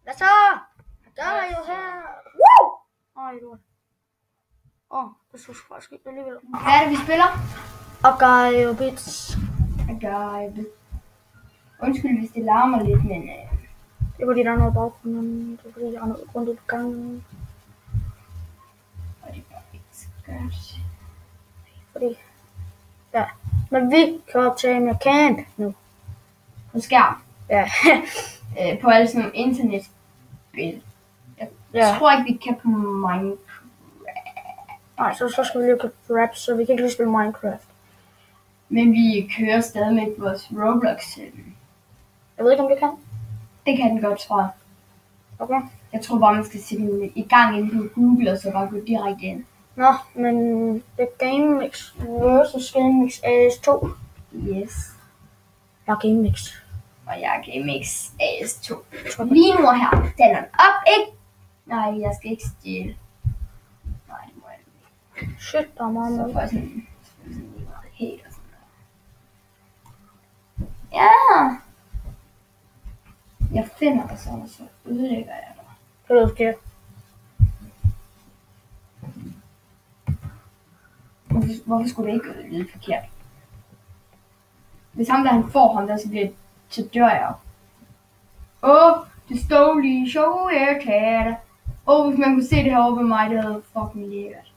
Hvad så? Der er jo her. Woo! Ej, du. Det så faktisk ikke alligevel. Hvad er det, vi spiller? Agaio Bits. Agaio. Undskyld, hvis det larmer lidt, men... Det er fordi, der er noget i baggrunden. Det er fordi, der er noget rundt i gangen. Og det er bare ikke skørt. Fordi... Ja. Men vi kan optage med Camp nu. På skærm. Ja. På alle sådan nogle internetspil. Jeg tror ikke, vi kan på Minecraft. Nej, så skal vi lige købe Fraps, så vi kan ikke lige spille Minecraft. Men vi kører stadig med vores Roblox. Jeg ved ikke, om vi kan. Det kan den godt, tror jeg. Okay. Jeg tror bare, man skal sætte den i gang inde på Google, og så bare gå direkte ind. Nå, men det er GameMix versus GameMix AS2. Yes. Jeg er GameMix. Og jeg er GameMix AS2. Lige nu her, den er op, ikke? Nej, jeg skal ikke stjæle. Nej, det må jeg ikke. Shit, der er meget Så med. får jeg sådan helt og sådan noget. Ja! Jeg finder dig sådan, og så ødelægger jeg dig. Det er sker. Hvorfor skulle det ikke lyde forkert? Hvis ham der han får ham der, så dør jeg. Det stod lige så irriterende. Hvis man kunne se det herovre ved mig, det havde fucking lækkert.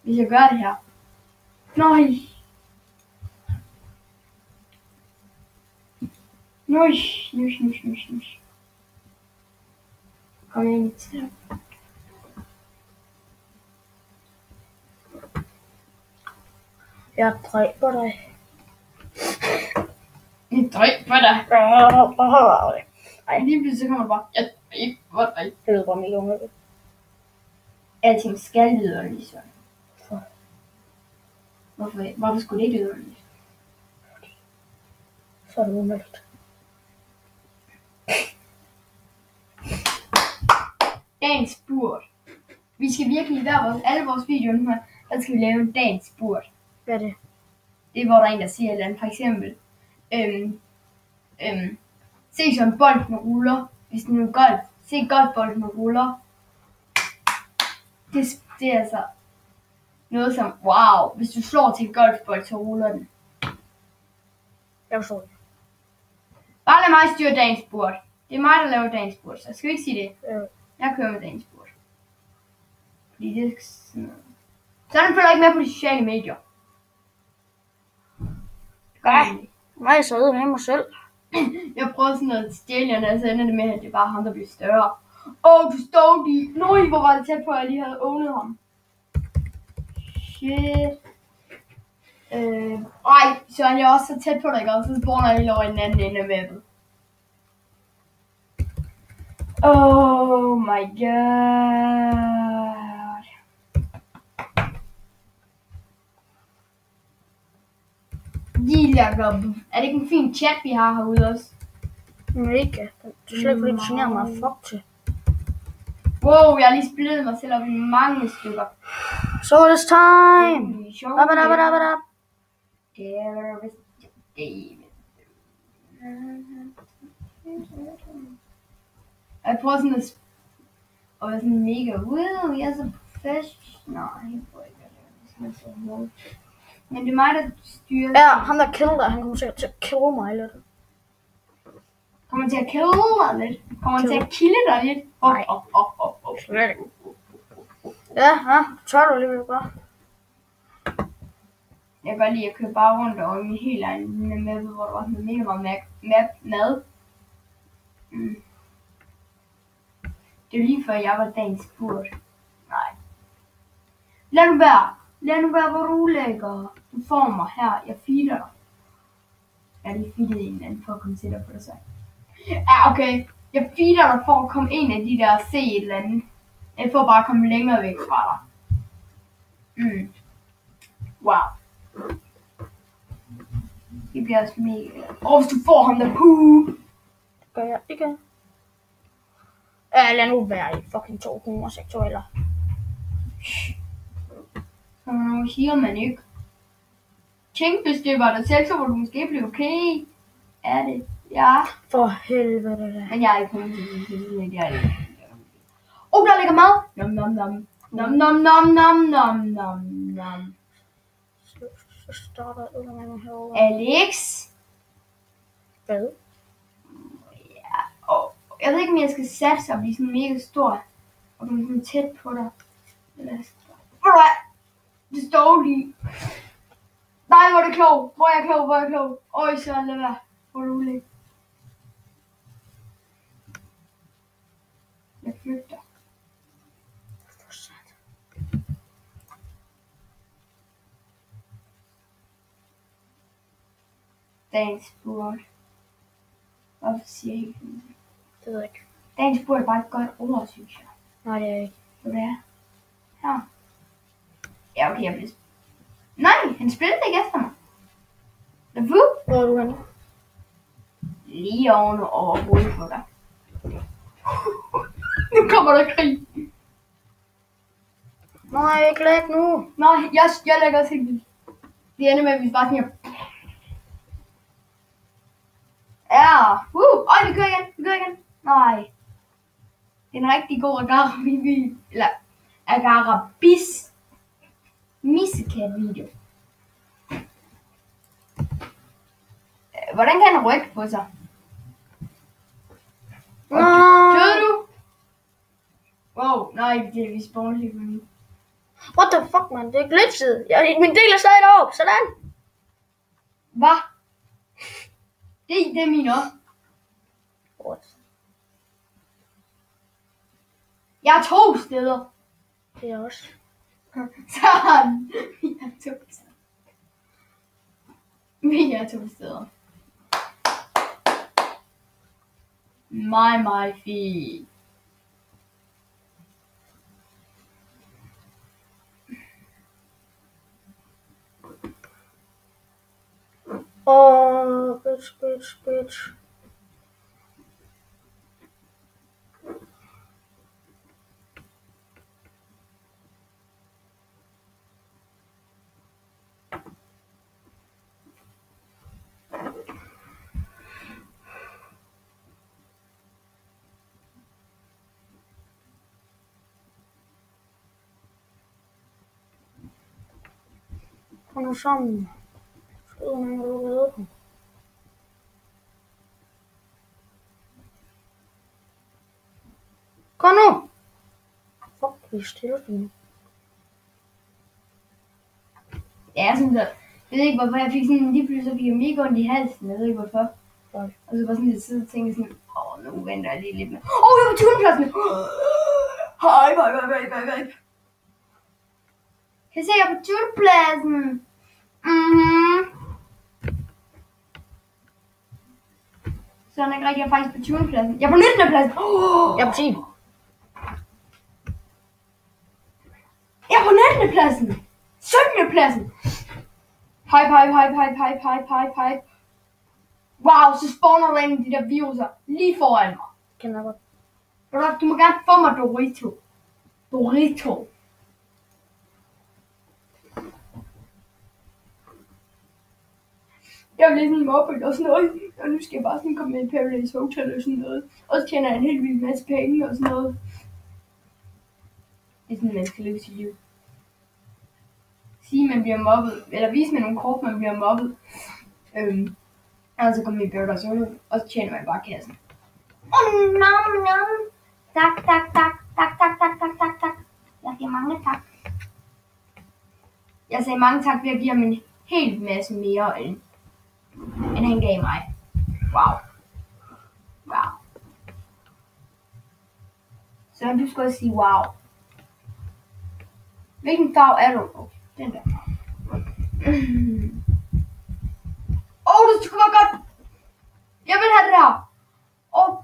Hvis jeg gør det her. Nej. Nys. Kom ind til. Jeg dræber dig. Jeg dræber dig. Ej, Lige pludselig så kommer der bare, jeg dræber dig. det lyder bare mega underligt. Alting skal lyde underligt sådan. Hvorfor skulle det ikke lyde underligt? Så er det underligt. Dagens spurt. Vi skal virkelig alle vores videoer nu her, der skal vi lave en dagens spurt. Hvad er det? Det er, hvor der er en, der siger et eller andet. For eksempel, se så en bold med ruller. Hvis den er golf, se golfbolden med ruller. Det er altså noget som, wow, hvis du slår til en golfbold, så ruller den. Jeg forstår det. Bare lad mig styre dagens spurt. Det er mig, der laver dagens spurt, så skal vi ikke sige det? Jeg kører med dagens spurt. Fordi det er sådan noget. Sådan følger ikke med på de sociale medier. Nej, så ved jeg mig selv. Jeg prøvede sådan noget stjæle, og så ender det med, at det var ham, der blev større. Du stod lige. Nøj, hvor var det tæt på, at jeg lige havde åbnet ham. Shit. Så er jeg også så tæt på dig, og så spawner jeg lige over i den anden ende af mappet. Oh my god. Jacob. Er det ikke en fin chat, vi har herude også? Mega. Du er slet ikke fordi, du generer mig fuck til. Wow, jeg har lige splittet mig selv op i mange stykker. So it's time! Abba. Jeg prøver sådan at og være sådan mega, wow, jeg er så professional. Nej, jeg prøver ikke at lave det. Men det er mig, der styrer. Ja, ham der killer dig, han kommer sikkert til at kille mig lidt. Kommer til at kille dig lidt? Kommer til at kille dig lidt? Nej. Slet ikke. Ja, tør du alligevel bare. Jeg kan godt lide at køre bare rundt over min helt egen map, hvor der var sådan mega meget mad. Det er lige før jeg var dagens spurt. Nej. Lad nu være, hvor du lægger. Du får mig her. Jeg feeder dig. Jeg har lige feedet en anden for at komme tættere på dig så. Ja, okay. Jeg feeder dig for at komme en af de der se et eller andet. Jeg får bare at komme længere væk fra dig. Wow. Det bliver også mega. Hvis du får ham der poop. Det gør jeg ikke. Lad nu være i fucking 2 homoseksuelle. Så siger man ikke. Tænk, hvis det var dig selv, så var du måske blive okay. Er det? Ja. For helvede da. Men jeg er ikke kommet til det. Jeg er ikke. Der ligger mad. Nom nom nom. Nom nom nom nom nom nom nom. Så starter jeg herovre. Alex. Hvad? Ja. Og jeg ved ikke, om jeg skal satse og blive sådan mega stor. Og blive sådan tæt på dig. Eller ved du hvad? Det står lige. Nej, hvor er det klog. Hvor er jeg klog. Øj, så lad være. Hvor er du ulæg. Jeg flygter. Dagens spurt. Hvorfor siger jeg ikke det? Det ved jeg ikke. Dagens spurt er bare et godt ord, synes jeg. Nej, det er ikke. Hvad det er? Ja. Ja, okay, jeg bliver... Nej, han spillede ikke efter mig. Hvor er du henne? Lige oven over hovedet på dig. Nu kommer der krig. Nej, ikke læg nu. Nej, jeg lægger også helt vildt. Det ender med, at vi bare sådan her. Ja. Vi kører igen. Nej. Det er en rigtig god Agara-video. Eller Agara-bis. Missekat-video. Hvordan kan han rykke på sig? Døde du? Wow, nej, vi spawner lige med mig. What the fuck, man? Det er glitchet. Min del er stadig deroppe. Sådan. Hvad? Det er min også. What? Jeg er 2 steder. Det er også. Sådan. Vi er 2 steder. My fint. Bitch. Kom nu sammen. Skød mig, hvad du ved. Kom nu! Fuck, vi er stille nu. Ja, sådan der. Jeg ved ikke, hvorfor jeg fik sådan lige pludselig, så fik jeg mega ondt i halsen. Jeg ved ikke, hvorfor. Nej. Og så var sådan lidt sidde og tænke sådan, nu venter jeg lige lidt med. Jeg er på 20-pladsen! Hej. Kan I se, jeg er på 20-pladsen? Så er ikke rigtig, jeg er faktisk på 20-pladsen. Jeg er på 19-pladsen! Jeg er på 10. Jeg er på 19-pladsen! 17-pladsen! Hype. Wow, så spawner der en af de der viruser lige foran mig. Kender jeg godt. Du må gerne få mig Dorito. Jeg bliver sådan mobbet og sådan noget. Og nu skal jeg bare sådan komme med i Paradise Hotel og sådan noget. Og så tjener jeg en helt vild masse penge og sådan noget. Det er sådan, man skal leve sit liv. Sige, man bliver mobbet. Eller vise med nogle kort, man bliver mobbet. Og så kommer vi i Paradise Hotel. Og så tjener man bare kassen. Nom. Tak. Jeg giver mange tak. Jeg sagde mange tak, ved at give ham en helt masse mere, end han gav mig. Wow. Så du skal også sige wow. Hvilken farve er du? Den der. Det skulle være godt. Jeg vil have det der.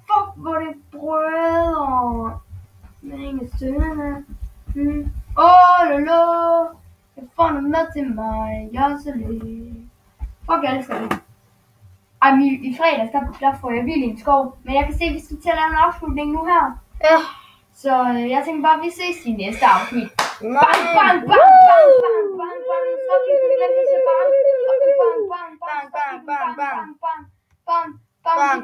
Fuck, hvor det brødre. Men ingen sønner. Lolo. Jeg får noget mad til mig. Jeg er så lidt. Fuck, jeg elsker det. I fredags, der får jeg vildt en skov. Men jeg kan se, at vi skal til at lave en afslutning nu her. Ja. Så jeg tænker bare, at vi ses i næste afsnit. Bang. Bang. Bang.